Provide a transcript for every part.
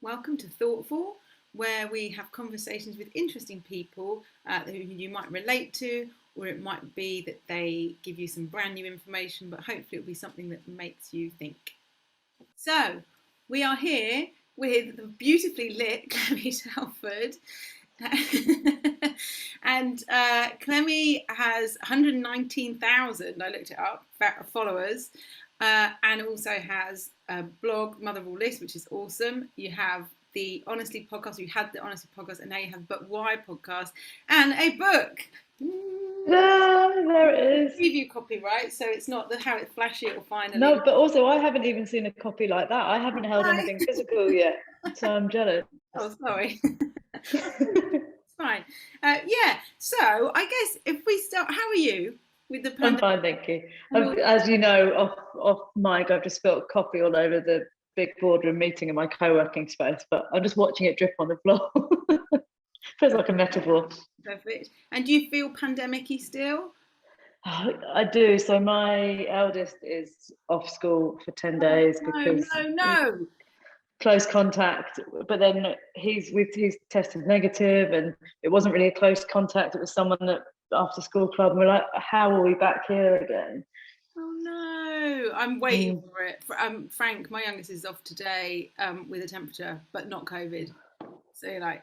Welcome to Thoughtful, where we have conversations with interesting people who you might relate to, or it might be that they give you some brand new information, but hopefully it'll be something that makes you think. So, we are here with the beautifully lit Clemmie Telford. And Clemmie has 119,000, I looked it up, followers, and also has a blog, Motherhood, which is awesome. You have the Honestly podcast, you had the Honestly podcast, and now you have But Why podcast, and a book. There it is. Preview copy, right? So it's not how it's flashy or finally. No, but also I haven't even seen a copy like that. I haven't held anything physical yet, so I'm jealous. Oh, sorry. It's fine. Yeah. So I guess if we start, how are you with the pandemic? I'm fine, thank you. As you know, off mic, I've just spilled coffee all over the big boardroom meeting in my co-working space, but I'm just watching it drip on the floor. Feels like a metaphor. Perfect. And do you feel pandemic-y still? I do. So my eldest is off school for 10 days because No. close contact, but then he's tested negative, and it wasn't really a close contact. It was someone at after school club, and we're like, how are we back here again? Oh no, I'm waiting for it. Frank, my youngest, is off today with a temperature, but not COVID. So like,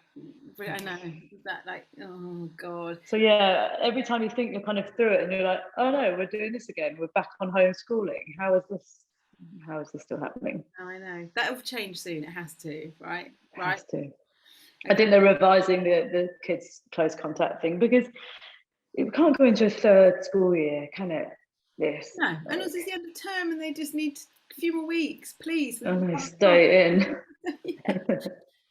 I know that, like, oh god. So yeah, every time you think you're kind of through it, and you're like, oh no, we're doing this again. We're back on homeschooling. How is this still happening? Oh, I know that'll change soon. It has to, right? It has to. Okay. I think they're revising the kids' close contact thing because it can't go into a third school year, can it? Yes. No, and also it's the end of term, and they just need a few more weeks, please. And they stay in. Yeah.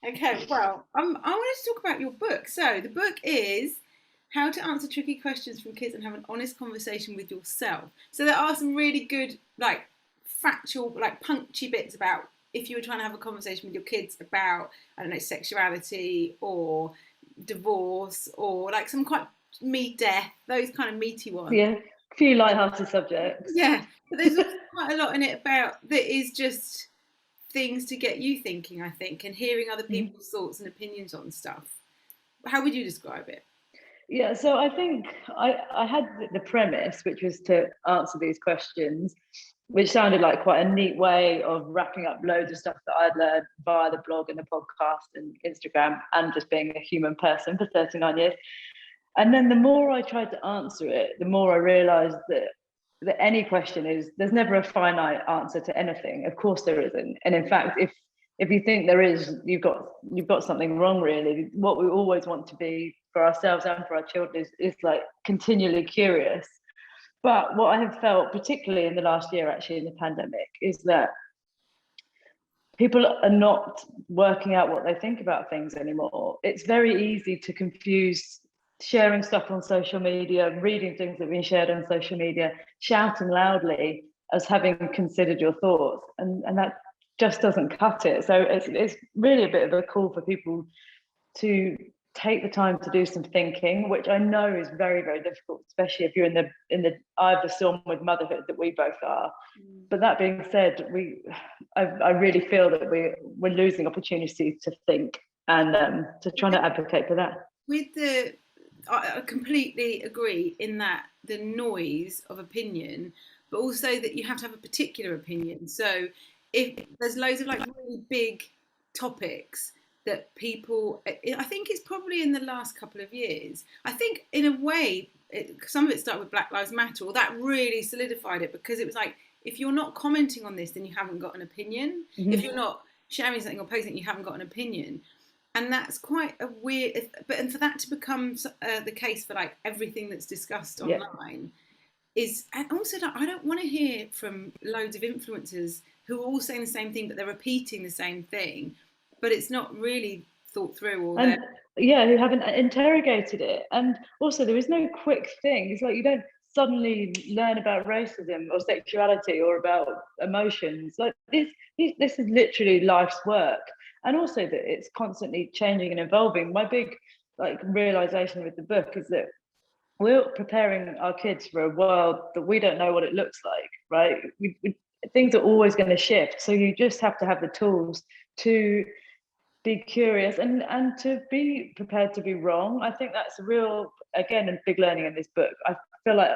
Okay, well, I wanted to talk about your book. So the book is How to Answer Tricky Questions from Kids and Have an Honest Conversation with Yourself. So there are some really good, like, factual, like, punchy bits about if you were trying to have a conversation with your kids about, I don't know, sexuality or divorce or like some quite death, those kind of meaty ones. Yeah, a few light-hearted subjects. Yeah, but there's also quite a lot in it about that is just things to get you thinking, I think, and hearing other people's thoughts and opinions on stuff. How would you describe it? Yeah, so I think I had the premise, which was to answer these questions, which sounded like quite a neat way of wrapping up loads of stuff that I'd learned via the blog and the podcast and Instagram, and just being a human person for 39 years. And then the more I tried to answer it, the more I realized that any question there's never a finite answer to anything. Of course there isn't. And in fact, if you think there is, you've got something wrong, really. What we always want to be for ourselves and for our children is like continually curious. But what I have felt, particularly in the last year, actually in the pandemic, is that people are not working out what they think about things anymore. It's very easy to confuse sharing stuff on social media, reading things that have been shared on social media, shouting loudly as having considered your thoughts, and that just doesn't cut it. So it's really a bit of a call for people to take the time to do some thinking, which I know is very, very difficult, especially if you're in the eye of the storm with motherhood that we both are. But that being said, I really feel that we're losing opportunities to think and to try to advocate for that. I completely agree in that the noise of opinion, but also that you have to have a particular opinion. So if there's loads of like really big topics that people, I think it's probably in the last couple of years, I think in a way, some of it started with Black Lives Matter, or that really solidified it, because it was like, if you're not commenting on this, then you haven't got an opinion. Mm-hmm. If you're not sharing something or posting, you haven't got an opinion. And that's quite a weird, and for that to become the case for like everything that's discussed online is, and also I don't want to hear from loads of influencers who are all saying the same thing, but they're repeating the same thing, but it's not really thought through. Or who haven't interrogated it. And also there is no quick thing. It's like you don't suddenly learn about racism or sexuality or about emotions. Like this is literally life's work. And also that it's constantly changing and evolving. My big realization with the book is that we're preparing our kids for a world that we don't know what it looks like, right? Things are always going to shift. So you just have to have the tools to be curious and to be prepared to be wrong. I think that's a real, again, a big learning in this book. I feel like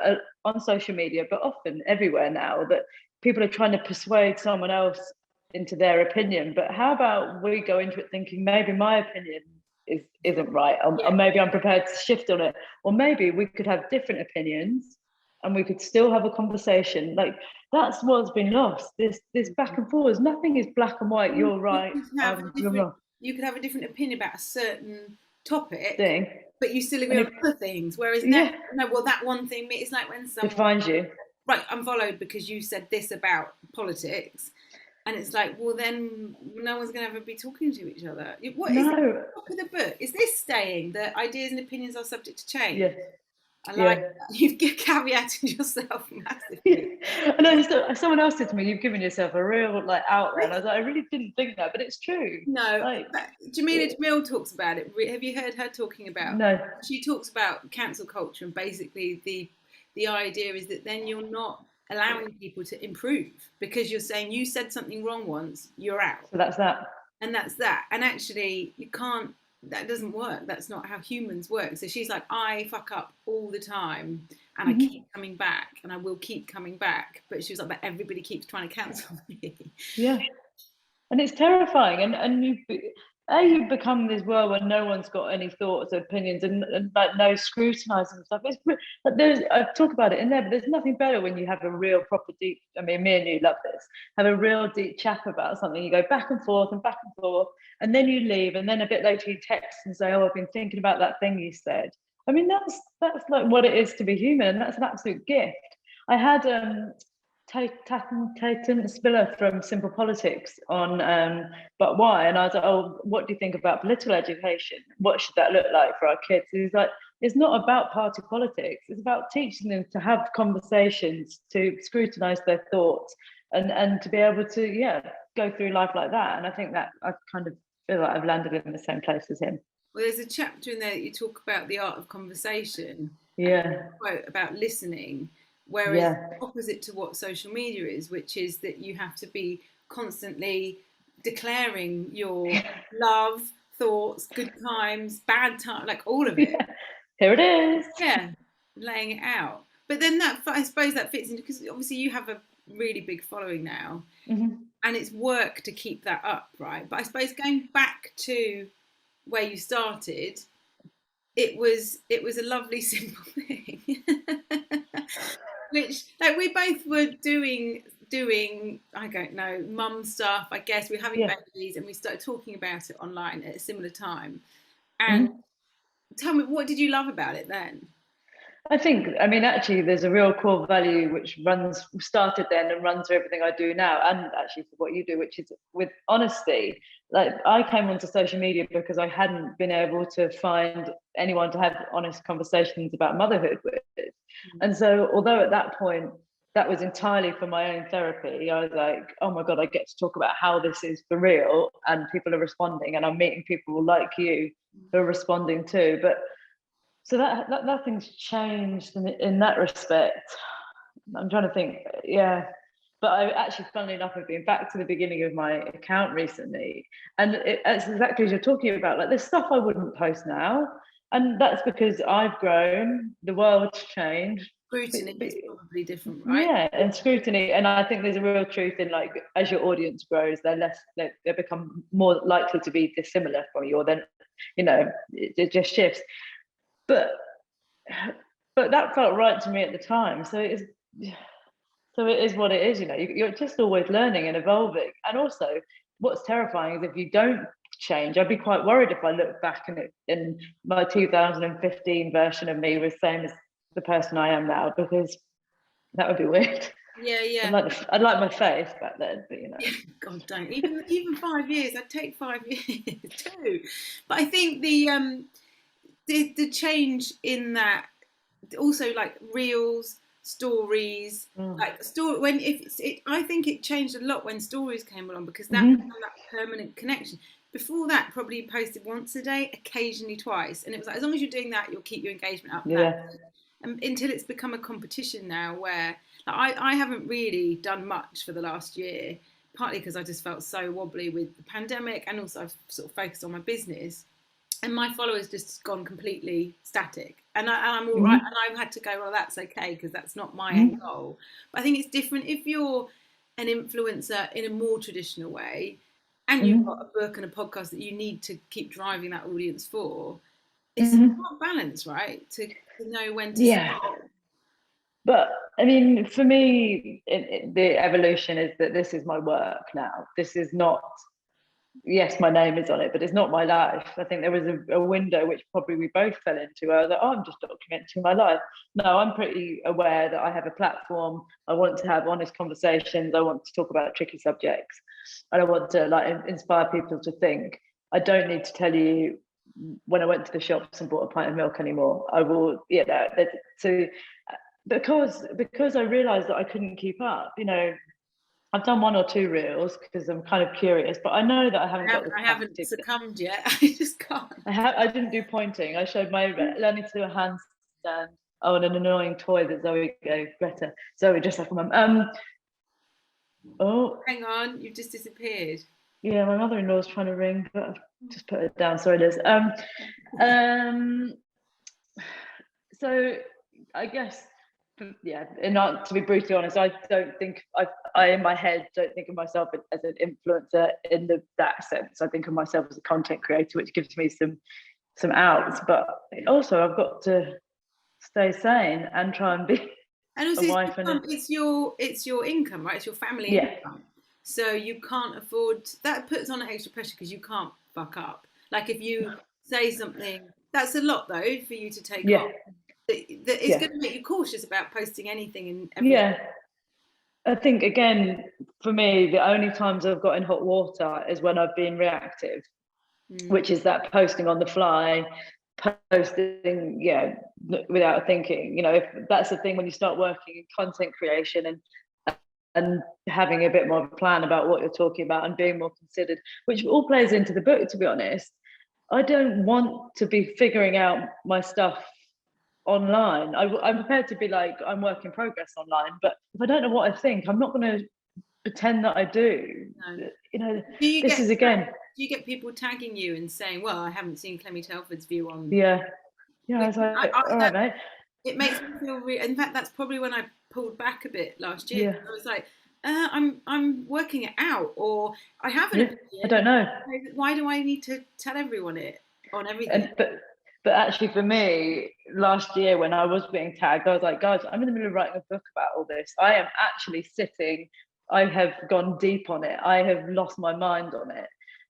on social media, but often everywhere now, that people are trying to persuade someone else into their opinion. But how about we go into it thinking maybe my opinion isn't right, or maybe I'm prepared to shift on it, or maybe we could have different opinions and we could still have a conversation. Like, that's what's been lost. This back and forth. Nothing is black and white. You're right. You're wrong. You could have a different opinion about a certain topic Thing, but you still agree on other things. Whereas now, no, well, that one thing, it's like when someone defines you. Right, I'm followed because you said this about politics. And it's like, well, then no one's going to ever be talking to each other. What is the top of the book? Is this staying that ideas and opinions are subject to change? Yeah. I like that. You've caveated yourself massively. I know someone else said to me, "You've given yourself a real like outline." I was like, I really didn't think that, but it's true. No, like, Jamila Jamil talks about it. Have you heard her talking about? No. She talks about cancel culture, and basically the idea is that then you're not allowing people to improve because you're saying you said something wrong once, you're out. So that's that. And that's that. And actually, you can't. That doesn't work. That's not how humans work. So she's like, I fuck up all the time, and I keep coming back, and I will keep coming back. But she was like, but everybody keeps trying to cancel me. Yeah, and it's terrifying. And you become this world where no one's got any thoughts or opinions, and like no scrutinising and stuff. I talk about it in there, but there's nothing better when you have a real proper deep. I mean, me and you love this. Have a real deep chat about something. You go back and forth and back and forth, and then you leave, and then a bit later you text and say, "Oh, I've been thinking about that thing you said." I mean, that's like what it is to be human, and that's an absolute gift. I had Tatum Spiller from Simple Politics on But Why? And I was like, oh, what do you think about political education? What should that look like for our kids? And he's like, it's not about party politics. It's about teaching them to have conversations, to scrutinise their thoughts, and to be able to, go through life like that. And I think that I kind of feel like I've landed in the same place as him. Well, there's a chapter in there that you talk about the art of conversation. Yeah. Quote about listening. Whereas opposite to what social media is, which is that you have to be constantly declaring your love, thoughts, good times, bad times, like all of it. Here it is. Yeah, laying it out. But then I suppose that fits into, because obviously you have a really big following now, and it's work to keep that up, right? But I suppose going back to where you started, it was a lovely simple thing. Which, like, we both were doing I don't know, mum stuff, I guess. We're having babies, and we started talking about it online at a similar time. And tell me, what did you love about it then? I think, actually, there's a real core value which started then and runs through everything I do now, and actually for what you do, which is with honesty. Like, I came onto social media because I hadn't been able to find anyone to have honest conversations about motherhood with. And so, although at that point that was entirely for my own therapy, I was like, oh my God, I get to talk about how this is for real, and people are responding, and I'm meeting people like you who are responding too. But so that nothing's changed in that respect. I'm trying to think, But I actually, funnily enough, have been back to the beginning of my account recently, and it's exactly as you're talking about. Like, there's stuff I wouldn't post now, and that's because I've grown, the world's changed. Scrutiny is probably different, right? Yeah, and scrutiny, and I think there's a real truth in, like, as your audience grows, they become more likely to be dissimilar from you, or then, it just shifts. But that felt right to me at the time. So it is what it is. You're just always learning and evolving. And also, what's terrifying is if you don't change. I'd be quite worried if I look back and my 2015 version of me was same as the person I am now, because that would be weird. Yeah. I'd like my face back then, but God, don't even 5 years. I'd take 5 years too. But I think the change in that, also, like, reels, stories, I think it changed a lot when stories came along, because that became that permanent connection. Before that, probably you posted once a day, occasionally twice, and it was like, as long as you're doing that, you'll keep your engagement up. Until it's become a competition now, where, like, I haven't really done much for the last year, partly because I just felt so wobbly with the pandemic, and also I've sort of focused on my business. And my followers just gone completely static, and I'm all right. And I've had to go, well, that's okay, because that's not my end goal. But I think it's different if you're an influencer in a more traditional way, and you've got a book and a podcast that you need to keep driving that audience for. It's not balance, right? To know when to stop. But I mean, for me, the evolution is that this is my work now. This is not, yes, my name is on it, but it's not my life. I think there was a window which probably we both fell into, where I was like, oh, I'm just documenting my life. No, I'm pretty aware that I have a platform. I want to have honest conversations. I want to talk about tricky subjects, and I want to like inspire people to think. I don't need to tell you when I went to the shops and bought a pint of milk anymore. I will, so because I realized that I couldn't keep up, I've done 1 or 2 reels because I'm kind of curious, but I know that I haven't got the capacity. I haven't succumbed yet. I just can't. I didn't do pointing. I showed my learning to do a handstand. Oh, and an annoying toy that Zoe gave Greta. Zoe, just like a mum. Oh, hang on, you've just disappeared. Yeah, my mother-in-law's trying to ring, but I've just put it down. Sorry, Liz. So I guess, yeah, and not to be brutally honest, I don't think I in my head don't think of myself as an influencer in that sense. I think of myself as a content creator, which gives me some outs, but also I've got to stay sane and try and be and also a wife it's your income, right? It's your family income. So you can't afford, that puts on extra pressure because you can't fuck up. Like if you say something, that's a lot though for you to take off. That is going to make you cautious about posting anything and everything. I think, again, for me, the only times I've got in hot water is when I've been reactive, which is that posting on the fly, posting, without thinking. If that's the thing, when you start working in content creation and having a bit more of a plan about what you're talking about and being more considered, which all plays into the book, to be honest. I don't want to be figuring out my stuff online. I'm prepared to be like, I'm work in progress online, but if I don't know what I think, I'm not going to pretend that I do. No. Do you get people tagging you and saying, well, I haven't seen Clemmie Telford's view on? Yeah, I was like, all right, mate. It makes me feel in fact, that's probably when I pulled back a bit last year. I was like, I'm working it out, or I have an opinion. I don't know. Why do I need to tell everyone it on everything? But actually, for me, last year when I was being tagged, I was like, guys, I'm in the middle of writing a book about all this. I am actually sitting. I have gone deep on it. I have lost my mind on it,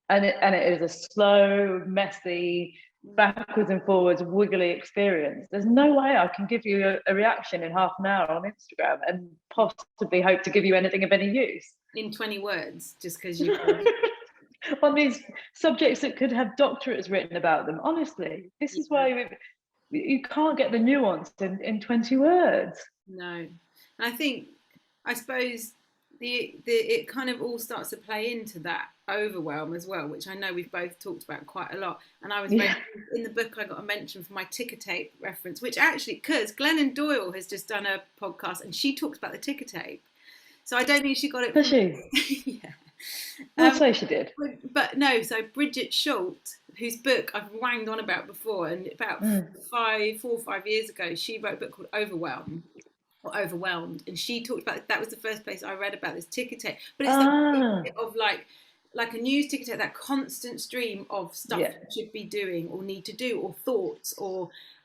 and it is a slow, messy, backwards and forwards, wiggly experience. There's no way I can give you a reaction in half an hour on Instagram and possibly hope to give you anything of any use. In 20 words, just because you. On these subjects that could have doctorates written about them. Honestly, this is why you can't get the nuance in 20 words. No. And I suppose it kind of all starts to play into that overwhelm as well, which I know we've both talked about quite a lot. And I was in the book, I got a mention for my ticker tape reference, which actually, because Glennon Doyle has just done a podcast and she talks about the ticker tape. So I don't think she got it. Does she? Yeah. I'd say she did. But no, so Bridget Schultz, whose book I've wanged on about before, and about 4 or 5 years ago, she wrote a book called Overwhelm, or Overwhelmed, and she talked about, that was the first place I read about this ticker tape. But it's the of like a news ticker tape, that constant stream of stuff you should be doing or need to do, or thoughts,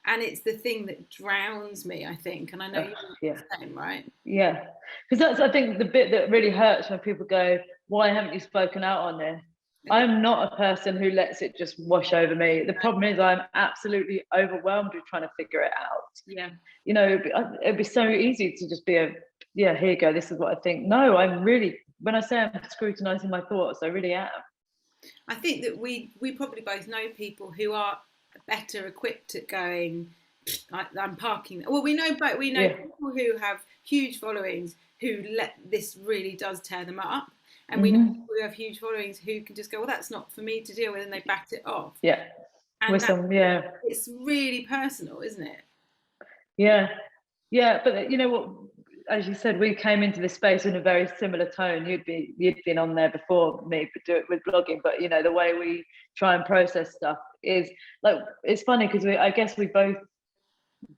and it's the thing that drowns me, I think. And I know you're the same, right? Yeah, because that's, I think, the bit that really hurts when people go, why haven't you spoken out on this? I'm not a person who lets it just wash over me. The problem is I'm absolutely overwhelmed with trying to figure it out. Yeah. It'd be so easy to just be here you go, this is what I think. No, I'm really, when I say I'm scrutinizing my thoughts, I really am. I think that we probably both know people who are better equipped at going, I'm parking. Well, we know people who have huge followings who this really does tear them up. And we know people who have huge followings who can just go, well, that's not for me to deal with, and they bat it off. Yeah. And it's really personal, isn't it? Yeah. Yeah. But you know what? as you said, we came into this space in a very similar tone. You'd been on there before me, but do it with blogging. But you know, the way we try and process stuff is like, it's funny because I guess we both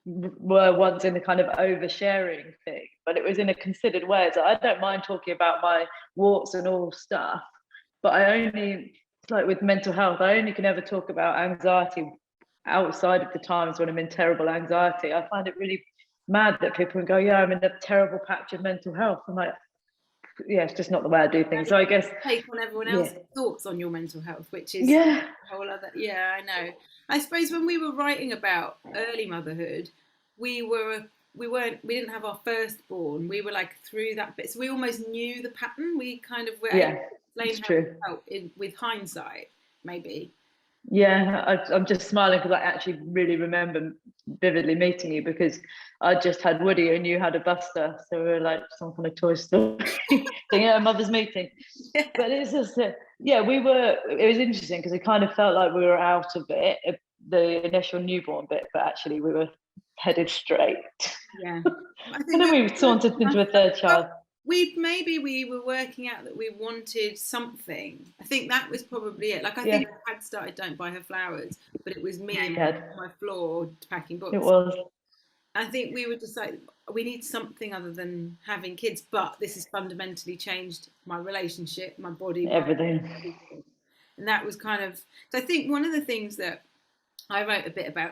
were once in the kind of oversharing thing, but it was in a considered way. So I don't mind talking about my warts and all stuff, but it's like with mental health, I only can ever talk about anxiety outside of the times when I'm in terrible anxiety. I find it really mad that people can go, yeah, I'm in a terrible patch of mental health. I'm like, yeah, it's just not the way I do things. So I guess take on everyone else's thoughts on your mental health, which is a whole other. Yeah, I know. I suppose when we were writing about early motherhood, we didn't have our firstborn. We were like through that bit, so we almost knew the pattern. We kind of were able to explain how it felt with hindsight, maybe. Yeah, I'm just smiling because I actually really remember vividly meeting you, because I just had Woody and you had a Buster, so we were like some kind of Toy Story thing at a mother's meeting. Yeah. But it's just it was interesting because it kind of felt like we were out of it, the initial newborn bit, but actually we were headed straight. Yeah, I And then we sauntered into a third child. We were working out that we wanted something. I think that was probably it. Like I think I had started Don't Buy Her Flowers, but it was me on my floor packing books. It was. I think we were just like, we need something other than having kids, but this has fundamentally changed my relationship, my body, everything. And that was kind of. So I think one of the things that I wrote a bit about,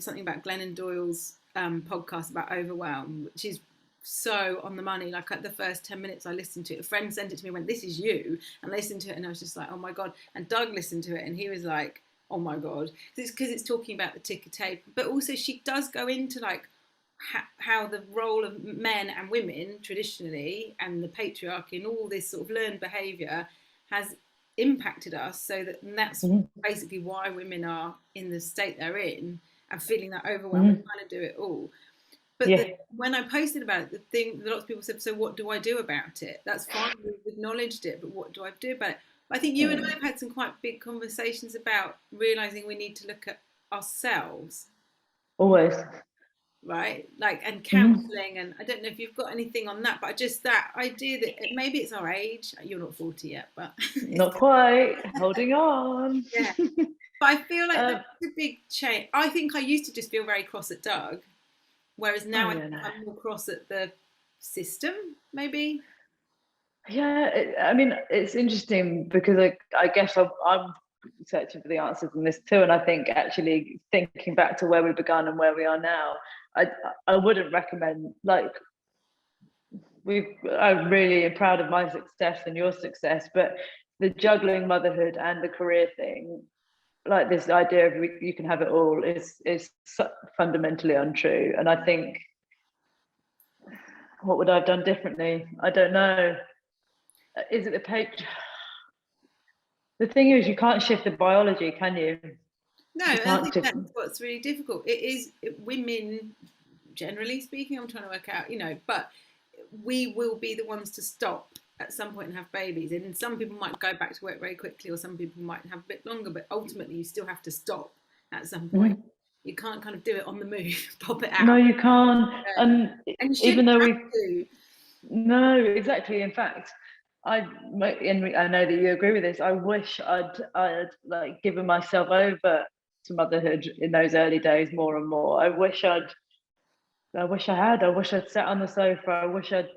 something about Glennon Doyle's podcast about Overwhelm, which is so on the money. Like at the first 10 minutes I listened to it, a friend sent it to me and went, this is you, and I listened to it and I was just like, oh my God. And Doug listened to it and he was like, oh my God. It's because it's talking about the ticker tape, but also she does go into like how the role of men and women traditionally and the patriarchy and all this sort of learned behavior has impacted us, so that's basically why women are in the state they're in and feeling that overwhelm and trying to do it all. But when I posted about it, the thing, lots of people said, so what do I do about it? That's fine, we've acknowledged it, but what do I do about it? I think you and I have had some quite big conversations about realizing we need to look at ourselves. Always. Right, like, and counselling, and I don't know if you've got anything on that, but just that idea that maybe it's our age. You're not 40 yet, but not quite. Holding on. Yeah, but I feel like that's a big change. I think I used to just feel very cross at Doug, whereas now I'm more cross at the system, maybe. Yeah, I mean, it's interesting because I guess I'm searching for the answers in this too, and I think actually thinking back to where we began and where we are now, I wouldn't recommend, like, I'm really proud of my success and your success, but the juggling motherhood and the career thing, like this idea of you can have it all, is fundamentally untrue. And I think, what would I have done differently? I don't know. Is it the page? The thing is, you can't shift the biology, can you? No, I think that's what's really difficult. It is women, generally speaking, I'm trying to work out, but we will be the ones to stop at some point and have babies. And some people might go back to work very quickly, or some people might have a bit longer, but ultimately you still have to stop at some point. You can't kind of do it on the move, pop it out. No, you can't. And even though no, exactly. In fact, I know that you agree with this. I wish I'd like given myself over to motherhood in those early days more and more. I wish I'd sat on the sofa. I wish I'd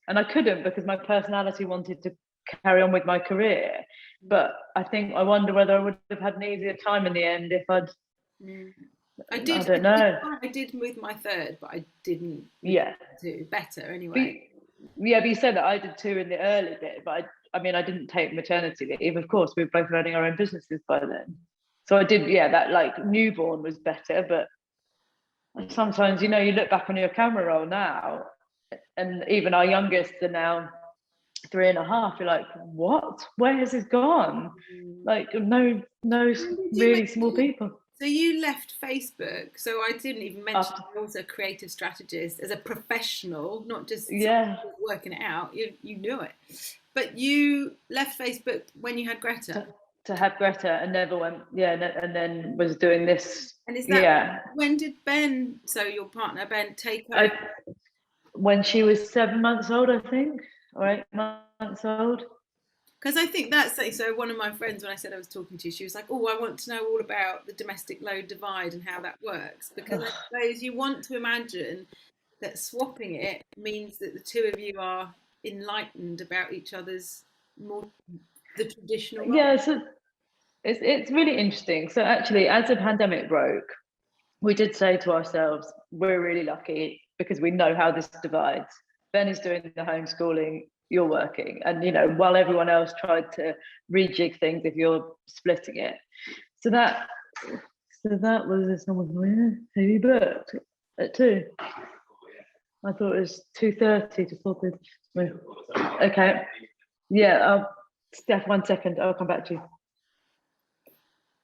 and I couldn't, because my personality wanted to carry on with my career. But I wonder whether I would have had an easier time in the end if I'd. I don't know. I did with my third, but I didn't. Do better anyway. But you said that I did too in the early bit, but I mean, I didn't take maternity leave. Of course, we were both running our own businesses by then. So I did, that like newborn was better, but sometimes, you look back on your camera roll now, and even our youngest are now 3.5. You're like, what? Where has this gone? Like, no really small people. So you left Facebook. So I didn't even mention you're also a creative strategist as a professional, not just working it out. You knew it, but you left Facebook when you had Greta. To have Greta, and never went. And then was doing this. And is that when did Ben, so your partner Ben, take over? when she was 7 months old, I think, or 8 months old. Because I think that's like, so one of my friends, when I said I was talking to you, she was like, oh, I want to know all about the domestic load divide and how that works. Because I suppose you want to imagine that swapping it means that the two of you are enlightened about each other's more the traditional role. Yeah, so it's really interesting. So actually, as the pandemic broke, we did say to ourselves, we're really lucky because we know how this divides. Ben is doing the homeschooling, you're working. And, while everyone else tried to rejig things if you're splitting it. So that was someone who booked at 2. I thought it was 2:30 to 4:30. Okay. Yeah, Steph, 1 second. I'll come back to you.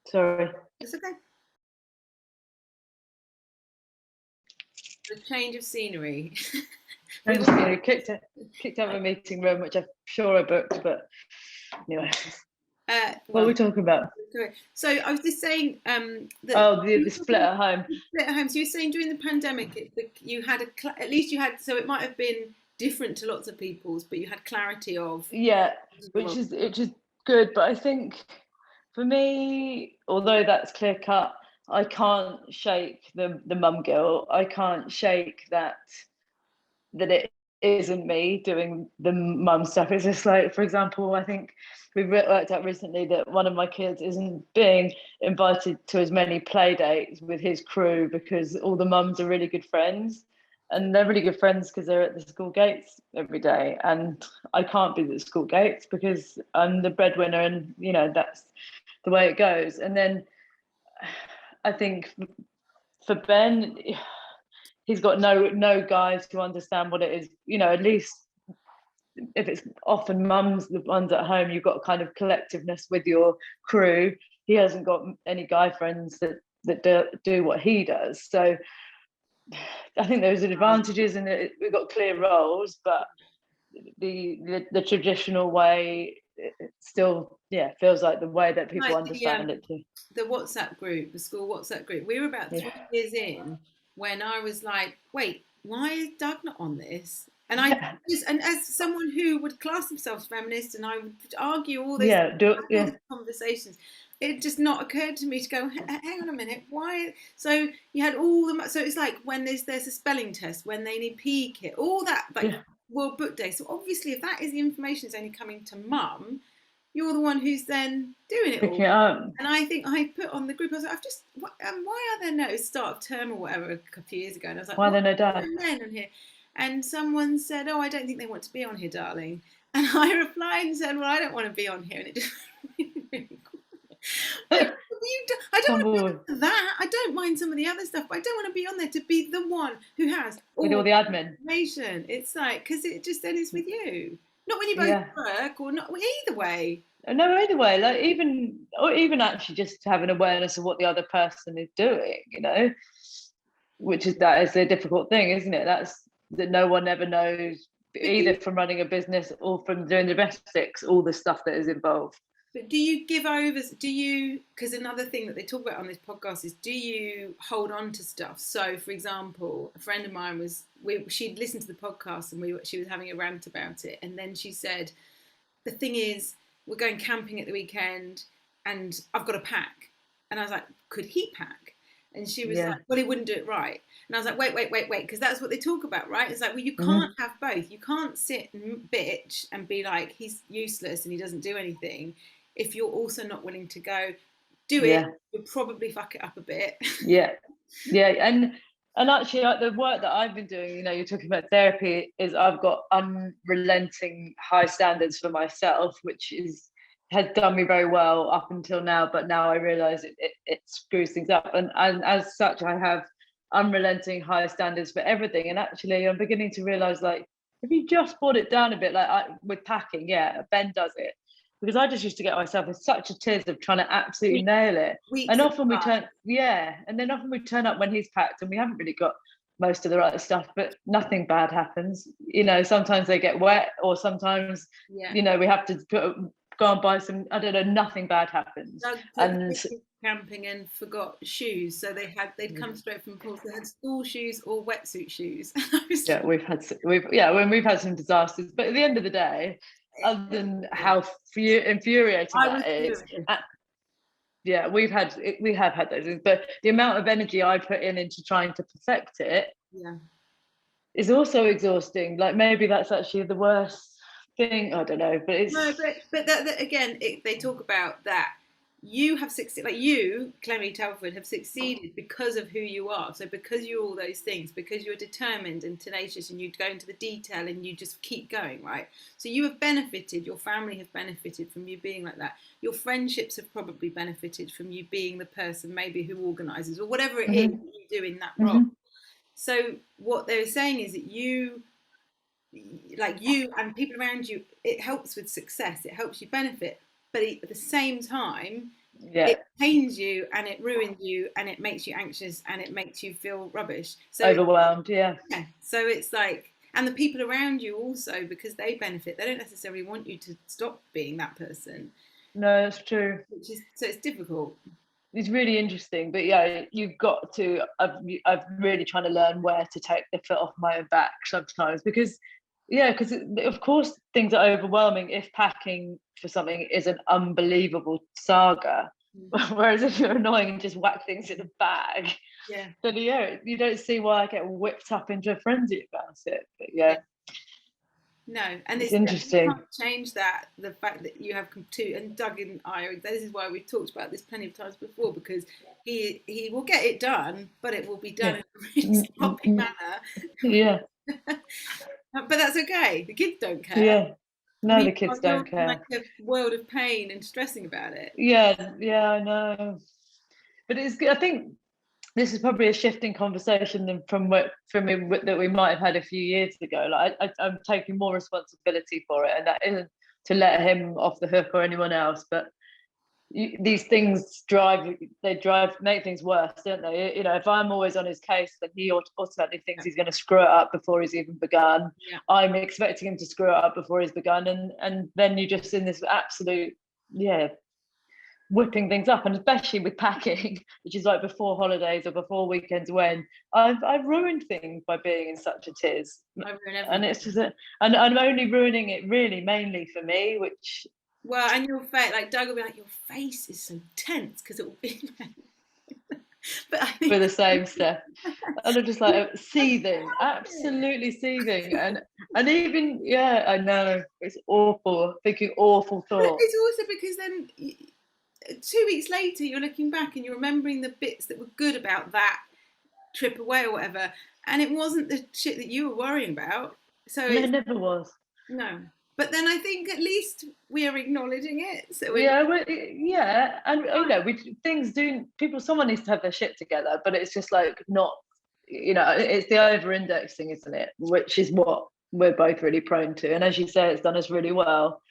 Sorry. It's okay. A change of scenery. Kicked out of a meeting room, which I'm sure I booked, but anyway. What are we talking about? So I was just saying that the split at home. Split at home. So you were saying during the pandemic, you had at least you had. So it might have been different to lots of people's, but you had clarity of. Yeah, which is good. But I think for me, although that's clear cut, I can't shake the mum guilt. I can't shake that it isn't me doing the mum stuff. It's just like, for example, I think we've worked out recently that one of my kids isn't being invited to as many play dates with his crew because all the mums are really good friends, and they're really good friends because they're at the school gates every day, and I can't be at the school gates because I'm the breadwinner, and that's the way it goes. And then I think for Ben, he's got no guys who understand what it is. At least if it's often mums, the ones at home, you've got kind of collectiveness with your crew. He hasn't got any guy friends that do what he does. So I think there's advantages in it. We've got clear roles, but the traditional way, it still feels like the way that people understand it too. The WhatsApp group, the school WhatsApp group, we were about 3 years in when I was like, wait, why is Doug not on this? And and as someone who would class themselves feminist, and I would argue all these conversations, it just not occurred to me to go, hang on a minute, why? So you had all the, so it's like when there's a spelling test, when they need PE kit, all that, World Book Day. So obviously, if that is the information is only coming to mum, you're the one who's then doing it all. And I think I put on the group, I was like, why are there no start of term or whatever a few years ago? And I was like, why are there no dads men on here? And someone said, oh, I don't think they want to be on here, darling. And I replied and said, well, I don't want to be on here. And it just really I don't want to be that. I don't mind some of the other stuff, but I don't want to be on there to be the one who has all the admin information. It's like, because it just then is with you. Not when you both work, or not either way. No, either way. Like even actually just have an awareness of what the other person is doing, which is a difficult thing, isn't it? That's that no one ever knows, either from running a business or from doing the domestics, all the stuff that is involved. But do you give over? Because another thing that they talk about on this podcast is, do you hold on to stuff? So, for example, a friend of mine she'd listened to the podcast and she was having a rant about it. And then she said, the thing is, we're going camping at the weekend and I've got to pack. And I was like, could he pack? And she was like, well, he wouldn't do it right. And I was like, wait, because that's what they talk about, right? It's like, well, you can't have both. You can't sit and bitch and be like, he's useless and he doesn't do anything, if you're also not willing to go do it. You'll probably fuck it up a bit. And actually, like, the work that I've been doing, you're talking about therapy, is I've got unrelenting high standards for myself, which has done me very well up until now, but now I realise it screws things up, and as such I have unrelenting high standards for everything. And actually I'm beginning to realise, like, if you just brought it down a bit, like with packing, Ben does it, because I just used to get myself in such a tiz of trying to absolutely nail it. And often we turn up when he's packed and we haven't really got most of the right stuff, but nothing bad happens. Sometimes they get wet, or sometimes we have to go and buy some, I don't know, nothing bad happens. Doug took And the kids camping and forgot shoes, so they'd come straight from pools. They had school shoes or wetsuit shoes. yeah, we've had some disasters, but at the end of the day, other than how infuriating I was that is, furious. yeah, we have had those things, but the amount of energy I put into trying to perfect it Yeah. is also exhausting. Like maybe that's actually the worst thing. I don't know, but it's No, but that again, they talk about that you have succeeded, like you, Clemmie Telford, have succeeded because of who you are. So because you're all those things, because you're determined and tenacious, and you go into the detail and you just keep going, right? So you have benefited. Your family have benefited from you being like that. Your friendships have probably benefited from you being the person maybe who organises or whatever it is that you do in that role. So what they're saying is that you and people around you, it helps with success, it helps you benefit, but at the same time yeah, it pains you and it ruins you and it makes you anxious and it makes you feel rubbish. overwhelmed. Yeah, So it's like, and the people around you also, because they benefit, they don't necessarily want you to stop being that person, no, that's true. which is, so it's difficult. It's really interesting, but yeah, you've got to. I've really trying to learn where to take the foot off my own back sometimes, because yeah, because of course things are overwhelming if packing for something is an unbelievable saga. Whereas if you're annoying and just whack things in a bag, Yeah. then yeah, you don't see why I get whipped up into a frenzy about it. But yeah, No, and it's it's, you interesting. can't change that. The fact that you have two, and Doug and I, this is why we've talked about this plenty of times before, because he will get it done, but it will be done Yeah, in a really sloppy manner. yeah, But that's okay. The kids don't care. yeah. No, the kids Meanwhile, you're don't in like care. a world of pain and stressing about it. Yeah, yeah, I know. But it's good. I think this is probably a shifting conversation than that we might have had a few years ago. Like I'm taking more responsibility for it, and that isn't to let him off the hook or anyone else. But these things make things worse, don't they? You know, if I'm always on his case, then he automatically thinks he's going to screw it up before he's even begun. Yeah. I'm expecting him to screw it up before he's begun, and then you're just in this absolute whipping things up, and especially with packing, which is like before holidays or before weekends, when I've ruined things by being in such a tiz. I ruin everything. And it's just and I'm only ruining it really mainly for me, which Well, and your face, like Doug will be like, your face is so tense because it will be like, but I think for the same stuff. And I'm just like seething, absolutely seething. And even I know it's awful, thinking awful but thoughts. it's also because then 2 weeks later you're looking back and you're remembering the bits that were good about that trip away or whatever, and it wasn't the shit that you were worrying about. So No, it it's never was. no. But then I think at least we are acknowledging it. So we're Yeah, well, yeah, and you know, someone needs to have their shit together, but it's just like not, it's the over-indexing, isn't it? Which is what we're both really prone to, and as you say, it's done us really well.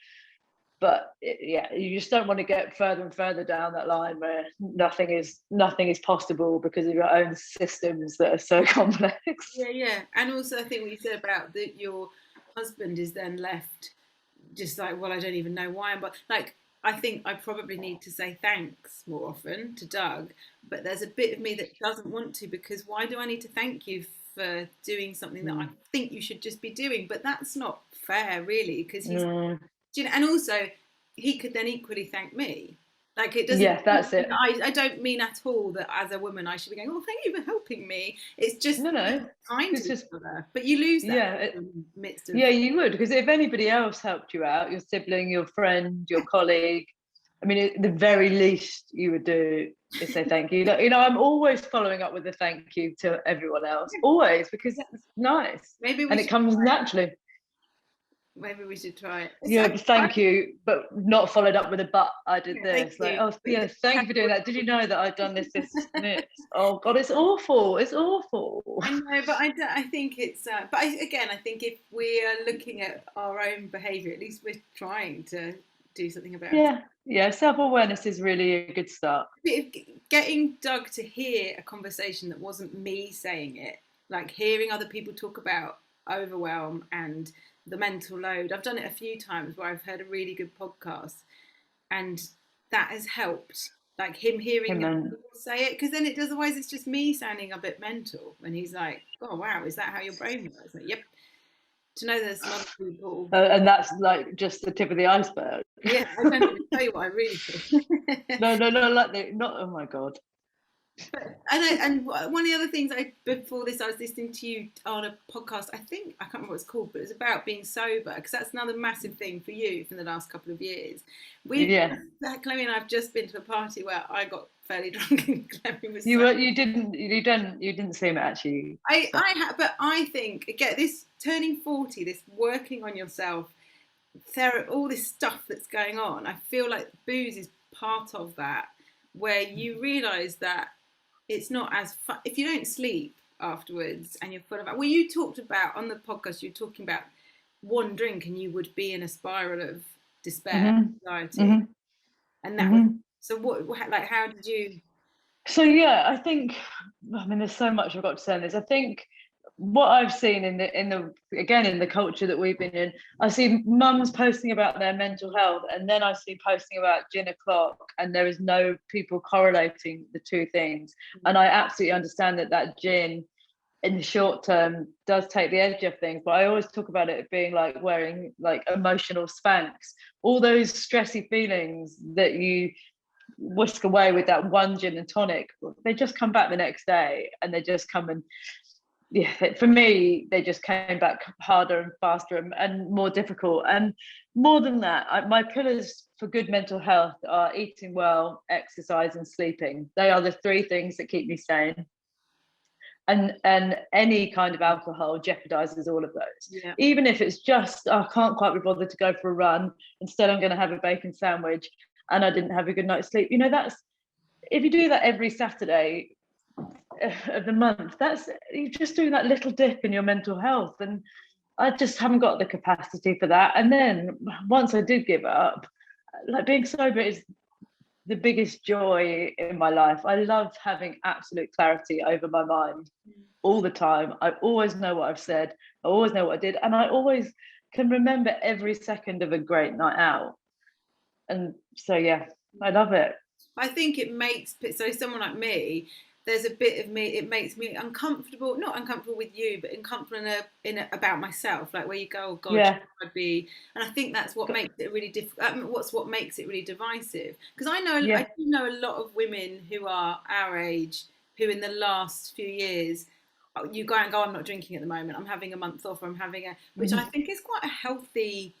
But yeah, you just don't want to get further and further down that line where nothing is possible because of your own systems that are so complex. yeah. And also I think what you said about that your husband is then left just like, well, I don't even know why. But like, I think I probably need to say thanks more often to Doug. But there's a bit of me that doesn't want to, because why do I need to thank you for doing something that I think you should just be doing? But that's not fair, really, because and also he could then equally thank me. Like it doesn't. Yeah, that's it. I don't mean at all that as a woman I should be going, oh, thank you for helping me. It's just No, kind it's to each just other. But you lose that yeah. in the midst of. Yeah, you would, because if anybody else helped you out, your sibling, your friend, your colleague, I mean, the very least you would do is say thank you. I'm always following up with a thank you to everyone else, always, because it's nice Maybe we and it should. comes naturally. Maybe we should try it. Yeah, thank you, but not followed up with a but. I did Yeah, thank this. Like, you. oh yeah, thank you for doing that. Did you know that I'd done this and this? Oh God, it's awful. It's awful. I know, but I think it's. Again, I think if we are looking at our own behaviour, at least we're trying to do something about it. Yeah. Self-awareness is really a good start. Getting Doug to hear a conversation that wasn't me saying it, like hearing other people talk about overwhelm and the mental load. I've done it a few times where I've heard a really good podcast and that has helped. Like him hearing people say it, because then it does. Otherwise, it's just me sounding a bit mental when he's like, "Oh wow, is that how your brain works?" Like, yep. To know there's some other people, and that's like just the tip of the iceberg. Yeah, I don't even tell you what I really feel. No, not. Oh my god. And one of the other things before this, I was listening to you on a podcast. I can't remember what it's called, but it was about being sober, because that's another massive thing for you from the last couple of years. Yeah. Clemmie and I've just been to a party where I got fairly drunk and Clemmie was. You didn't seem actually. But I think again, this turning 40, this working on yourself, all this stuff that's going on. I feel like booze is part of that, where you realise that it's not as fun if you don't sleep afterwards and you're full of. Well, you talked about on the podcast. You're talking about one drink and you would be in a spiral of despair, anxiety, and that was. So what? Like, how did you? So yeah, I think. I mean, there's so much I've got to say on this. I think what I've seen in the culture that we've been in, I see mums posting about their mental health, and then I see posting about gin o'clock, and there is no people correlating the two things. And I absolutely understand that gin in the short term does take the edge of things, but I always talk about it being like wearing like emotional Spanx, all those stressy feelings that you whisk away with that one gin and tonic, they just come back the next day, and they just come and for me, they just came back harder and faster and more difficult. And more than that, my pillars for good mental health are eating well, exercise, and sleeping. They are the three things that keep me sane. And any kind of alcohol jeopardizes all of those. Yeah. Even if it's just, I can't quite be bothered to go for a run, instead I'm going to have a bacon sandwich and I didn't have a good night's sleep. That's, if you do that every Saturday of the month, that's, you're just doing that little dip in your mental health. And I just haven't got the capacity for that. And then once I did give up, like, being sober is the biggest joy in my life. I love having absolute clarity over my mind all the time. I always know what I've said, I always know what I did, and I always can remember every second of a great night out. And so yeah, I love it. I think it makes, so someone like me, there's a bit of me, it makes me uncomfortable, not uncomfortable with you, but uncomfortable about myself, like where you go, oh God, Yeah. I'd be, and I think that's what makes it really difficult. What makes it really divisive, because I do know a lot of women who are our age, who in the last few years, you go and go, I'm not drinking at the moment, I'm having a month off, or I'm having which I think is quite a healthy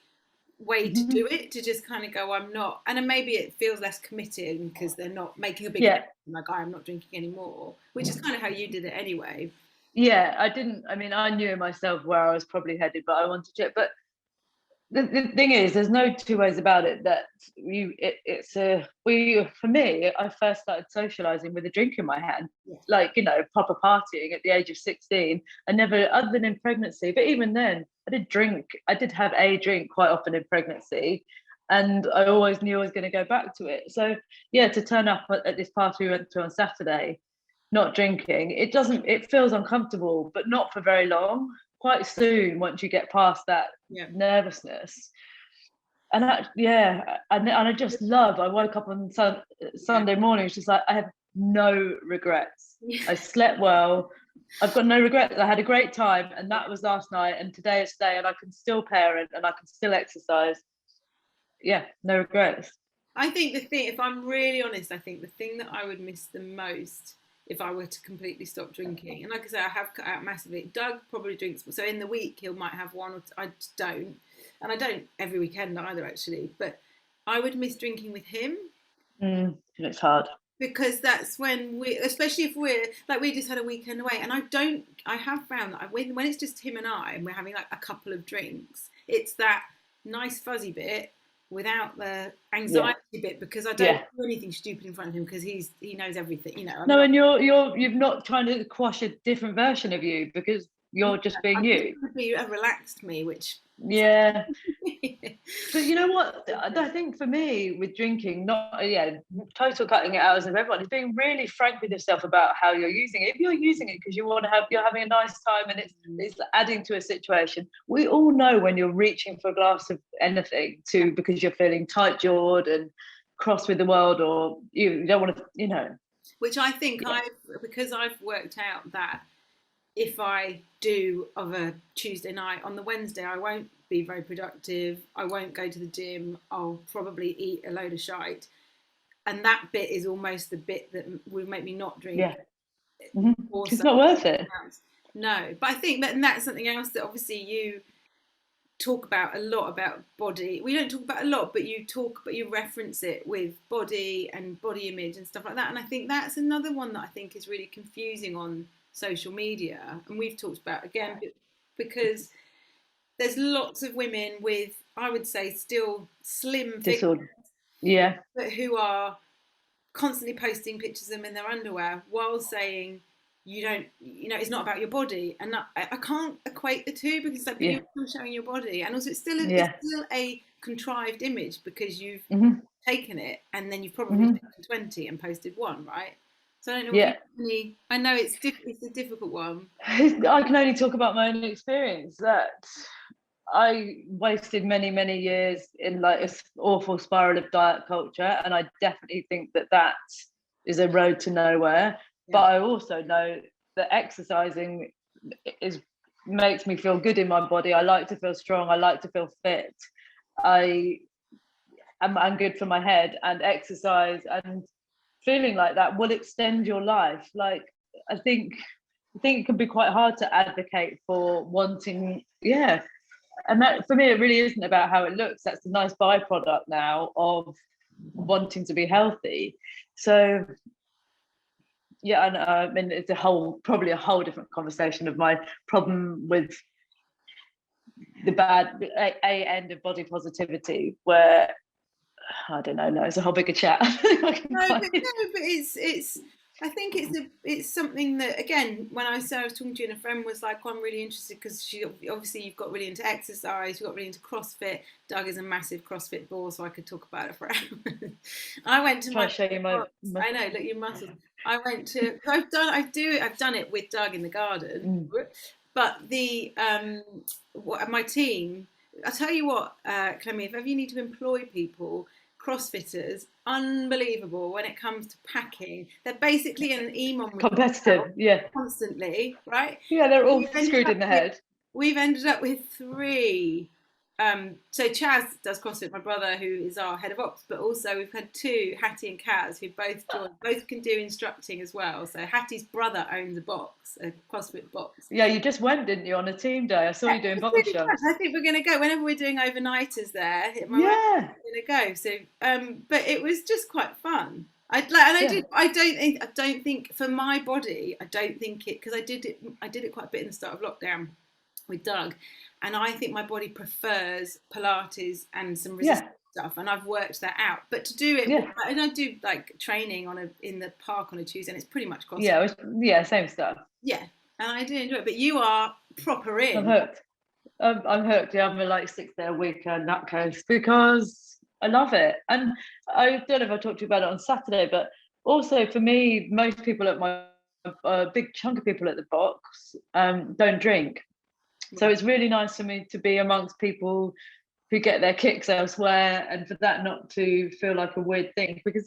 way to do it, to just kind of go, I'm not, and then maybe it feels less committing because they're not making a big like, I'm not drinking anymore, which is kind of how you did it anyway. I knew myself where I was probably headed, but I wanted to, but the thing is, there's no two ways about it, that for me, I first started socializing with a drink in my hand, like, proper partying at the age of 16. I never, other than in pregnancy, but even then I did have a drink quite often in pregnancy, and I always knew I was going to go back to it. So yeah, to turn up at this party we went to on Saturday not drinking, it feels uncomfortable, but not for very long. Quite soon, once you get past that nervousness. And I just love, I woke up on Sunday morning, it's just like, I have no regrets. I slept well, I've got no regrets. I had a great time, and that was last night, and today is today, and I can still parent and I can still exercise. Yeah, no regrets. I think if I'm really honest, I think the thing that I would miss the most if I were to completely stop drinking, and like I say, I have cut out massively. Doug probably drinks, so in the week he might have one, or I just don't, and I don't every weekend either, actually. But I would miss drinking with him. It's hard, because that's when especially if we're like, we just had a weekend away, and I have found that when it's just him and I, and we're having like a couple of drinks, it's that nice fuzzy bit without the anxiety bit, because I don't do anything stupid in front of him, because he knows everything, and you're not trying to quash a different version of you, because you're just being you. Be a relaxed me, which but you know what, I think for me with drinking, total cutting it out as of everyone, is being really frank with yourself about how you're using it. If you're using it because you're having a nice time and it's adding to a situation, we all know when you're reaching for a glass of anything because you're feeling tight-jawed and cross with the world, or you don't want to, you know. Which I think Yeah. because I've worked out that if I do of a Tuesday night, on the Wednesday I won't be very productive. I won't go to the gym. I'll probably eat a load of shite. And that bit is almost the bit that would make me not drink. Yeah. Mm-hmm. Or It's not worth it. else. No, but I think that, and that's something else that obviously you talk about a lot, about body. We don't talk about a lot, but you reference it with body and body image and stuff like that. And I think that's another one that I think is really confusing on social media. And we've talked about again, because there's lots of women with, I would say, still slim figures, Disorder. Yeah. but who are constantly posting pictures of them in their underwear while saying it's not about your body. And I can't equate the two, because like, you're still showing your body, and also it's still a contrived image, because you've taken it and then you've probably taken 20 and posted one, right? So I don't know if you I know it's a difficult one. I can only talk about my own experience, that I wasted many years in like this awful spiral of diet culture, and I definitely think that is a road to nowhere. Yeah. But I also know that exercising makes me feel good in my body. I like to feel strong. I like to feel fit. I'm good for my head, and exercise and feeling like that will extend your life. Like, I think it can be quite hard to advocate for wanting, and that, for me, it really isn't about how it looks. That's a nice byproduct now of wanting to be healthy. So yeah, and I mean, it's probably a whole different conversation of my problem with the bad end of body positivity, where I don't know. No, it's a whole bigger chat. But it's. I think it's something that, again, when I was talking to you, and a friend was like, "Oh, I'm really interested," because obviously you've got really into exercise, you got really into CrossFit. Doug is a massive CrossFit bore, so I could talk about it for hours. I went to show you my. I know, look, your muscles. I went to. I've done it with Doug in the garden, but my team. I'll tell you what, Clemmie, if ever you need to employ people, CrossFitters, unbelievable when it comes to packing. They're basically in an EMOM competitive, constantly, right? Yeah, they're all screwed in the head. We've ended up with 3. So Chaz does CrossFit, my brother, who is our head of ops, but also we've had 2, Hattie and Kaz, who both can do instructing as well. So Hattie's brother owns a CrossFit box. Yeah, you just went, didn't you, on a team day? I saw you doing box jumps. I think we're going to go whenever we're doing overnighters there. We're going to go. So, but it was just quite fun. I don't think for my body, I don't think it, because I did it quite a bit in the start of lockdown with Doug, and I think my body prefers Pilates and some resistance stuff, and I've worked that out. But to do it, and I do like training in the park on a Tuesday, and it's pretty much CrossFit. Same stuff. Yeah, and I do enjoy it. But you are proper in. I'm hooked. I'm hooked. Yeah, I'm like 6 day a week nutcase, because I love it. And I don't know if I talked to you about it on Saturday, but also for me, most people at a big chunk of people at the box don't drink. So it's really nice for me to be amongst people who get their kicks elsewhere, and for that not to feel like a weird thing. Because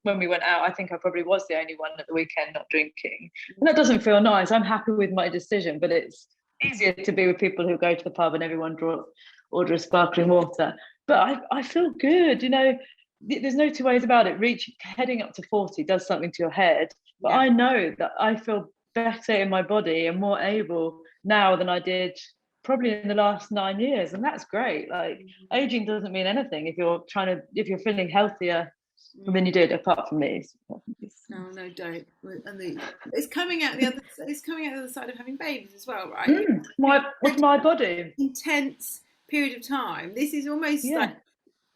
when we went out, I think I probably was the only one at the weekend not drinking, and that doesn't feel nice. I'm happy with my decision, but it's easier to be with people who go to the pub and everyone order a sparkling water. But I feel good, there's no two ways about it. Heading up to 40 does something to your head, but I know that I feel better in my body and more able now than I did probably in the last 9 years, and that's great. Like, aging doesn't mean anything if you're feeling healthier than you did, apart from these. No, don't. And it's coming out the other side of having babies as well, right? With my body, intense period of time. This is almost like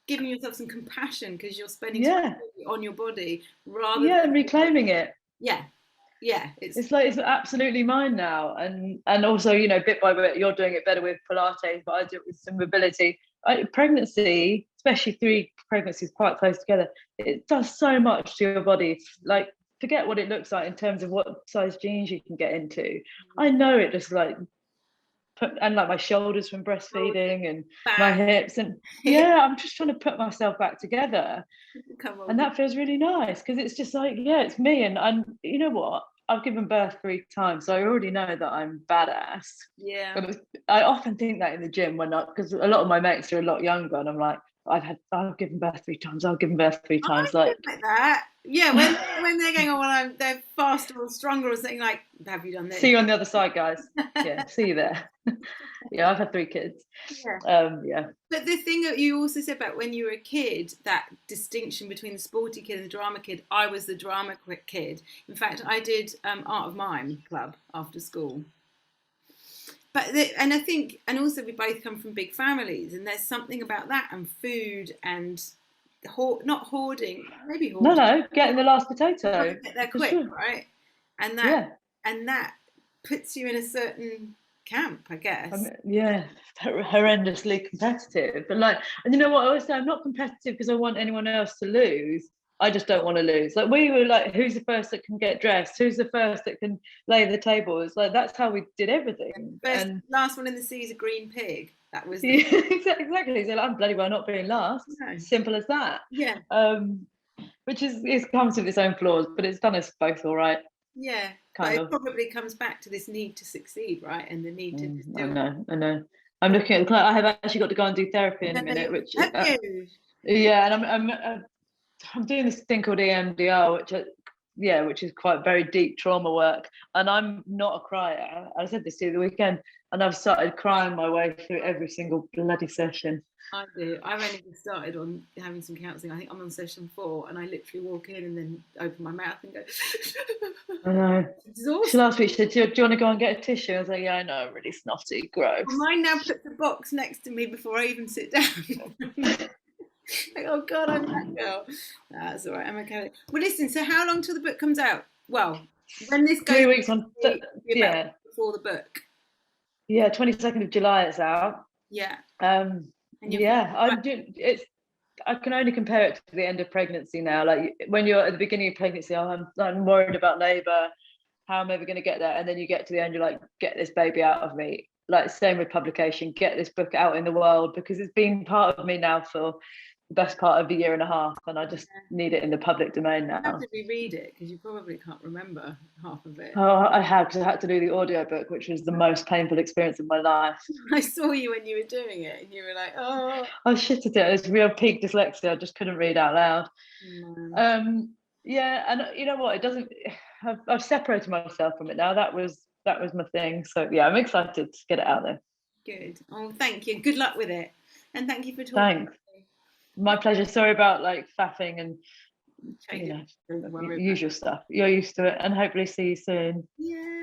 giving yourself some compassion, because you're spending time on your body rather than reclaiming it. It's like it's absolutely mine now, and also bit by bit you're doing it better with Pilates, but I do it with some mobility. Pregnancy, especially 3 pregnancies quite close together, it does so much to your body. Like, forget what it looks like in terms of what size jeans you can get into. I know it just like and like my shoulders from breastfeeding and my Back. hips, and yeah, I'm just trying to put myself back together, Come and on. that feels really nice because it's just like, yeah, it's me, and you know what? I've given birth 3 times, so I already know that I'm badass. Yeah. But I often think that in the gym when not, because a lot of my mates are a lot younger, and I'm like, I've given birth 3 times. I've given birth three I times. feel Like, like that. Yeah, when they're going, oh well, they're faster or stronger or something, like, have you done see this? you on the other side, guys. Yeah, see you there. Yeah, I've had 3 kids. Yeah. Yeah. But the thing that you also said about when you were a kid, that distinction between the sporty kid and the drama kid, I was the drama kid. In fact, I did Art of Mime club after school. And I think, and also we both come from big families, and there's something about that and food and not hoarding, maybe No, hoarding. no, getting the last Got potato to get there for quick, sure. right? And that Yeah. and that puts you in a certain camp, I I guess. mean, yeah, horrendously competitive. But like, and you know what? I always say I'm not competitive because I want anyone else to lose. I just don't want to lose. Like we were like, who's the first that can get dressed? Who's the first that can lay the table? It's like that's how we did everything. First, And last one in the sea is a green pig. That was the yeah, exactly. So like, I'm bloody well not being last. no. Simple as that. Yeah, Which is it comes with its own flaws, but it's done us both all right, yeah. But kind it of. probably comes back to this need to succeed, right? And the need to just I do know, I know. I'm looking at the client. I have actually got to go and do therapy in a minute, it. which Have you? yeah, and I'm doing this thing called EMDR, which is quite very deep trauma work. And I'm not a crier. I said this to you the weekend, and I've started crying my way through every single bloody session. I do. I've only just started on having some counselling. I think I'm on session 4, and I literally walk in and then open my mouth and go. I know. She Exhausted. last week she said, do you want to go and get a tissue? I was like, yeah, I know, I'm really snotty, gross. Mine now puts a box next to me before I even sit down. Like, oh God, I'm that girl. That's all right. I'm okay. Well, listen. So, how long till the book comes out? Well, when this goes, 3 weeks on, be about yeah, before the book. yeah, 22nd of July it's out. Yeah. And you're Yeah, I can only compare it to the end of pregnancy now. Like when you're at the beginning of pregnancy, oh, I'm worried about labour. How am I ever going to get there? And then you get to the end, you're like, get this baby out of me. Like same with publication, get this book out in the world because it's been part of me now for the best part of a year and a half, and I just need it in the public domain you have now. to reread it because you probably can't remember half of it. Oh, I have, because I had to do the audiobook, which was the most painful experience of my life. I saw you when you were doing it, and you were like, "Oh, I shit at it. It was real peak dyslexia. I just couldn't read out loud. man. Yeah, and you know what? It doesn't. I've separated myself from it now. That was my thing. So yeah, I'm excited to get it out there. Good. Oh, thank you. Good luck with it, and thank you for talking. Thanks. My pleasure. Sorry about like faffing and Don't worry about usual stuff. You're used to it, and hopefully see you soon. it. Yeah.